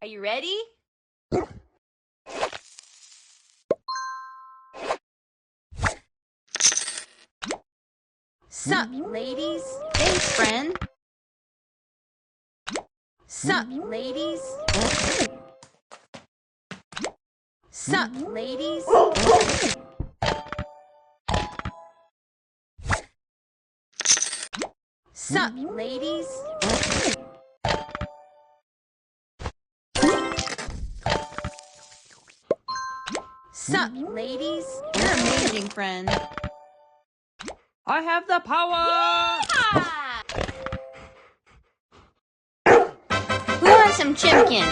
Are you ready? Sup, ladies? Thanks, friend. Sup, ladies? Sup, ladies? Sup, ladies? Sup, ladies? You're amazing, friend. I have the power! Who wants some chimkin?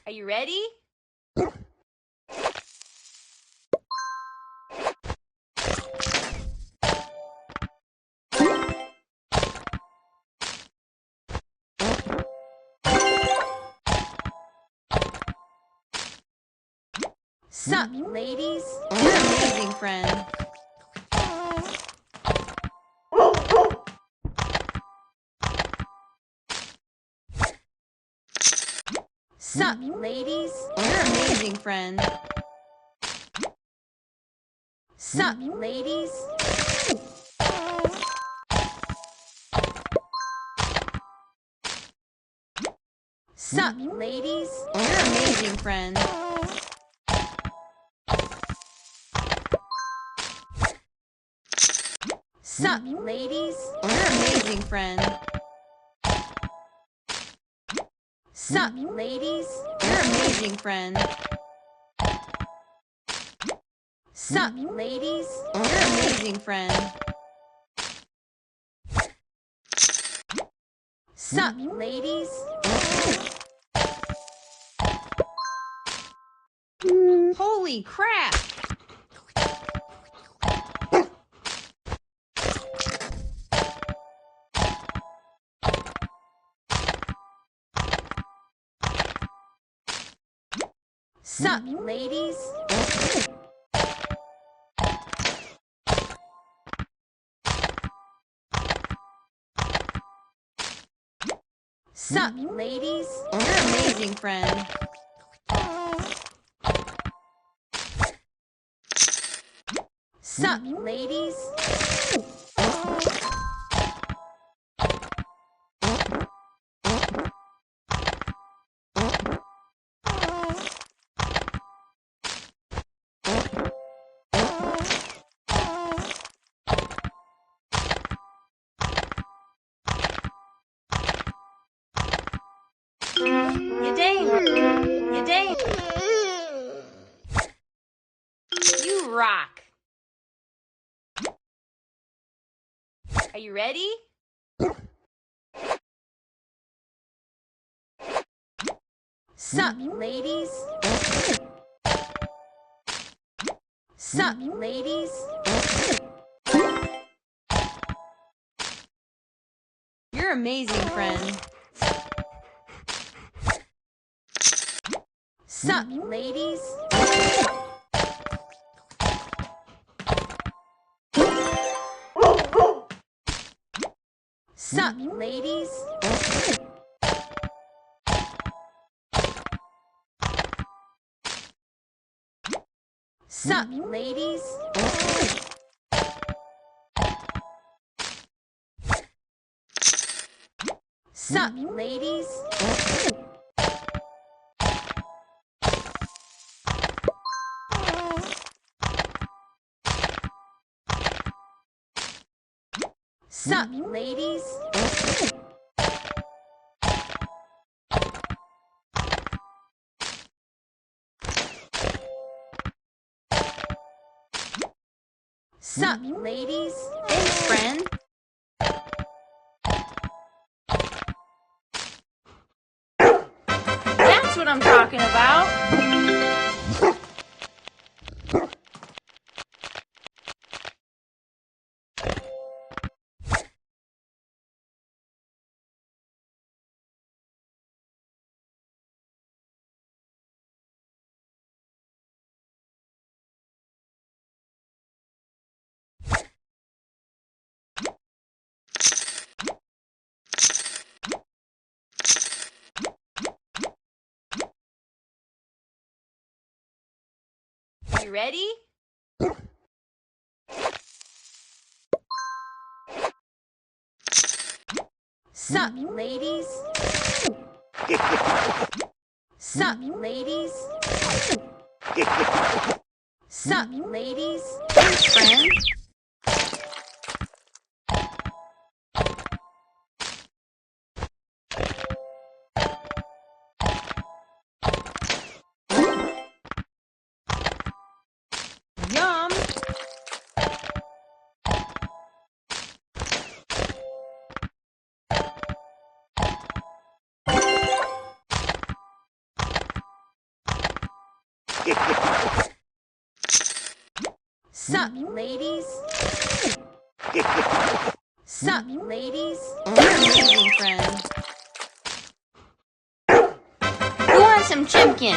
Are you ready? Sup, ladies? You're amazing, friend. Sup, ladies? You're amazing, friend. Sup, ladies? Sup, ladies? You're amazing, friend. Sup, ladies? You're amazing, friend. Sup, ladies? You're amazing, friend. Sup, ladies? You're amazing, friend. Sup, ladies? Holy crap! Sup, ladies? Sup, ladies? You're amazing, friend. Sup, ladies? You rock. Are you ready? Sup, ladies? Sup, ladies? You're amazing, friend. Sup, ladies? Sup, ladies? Sup, ladies? Sup, ladies? Sup, ladies? Sup, ladies? Thanks, friend. That's what I'm talking about. You ready? Sup, ladies? Sup, ladies? Sup, ladies? Thanks, friend. Yum! Sup, ladies? Sup, ladies? You're amazing, friend. Who wants some chicken?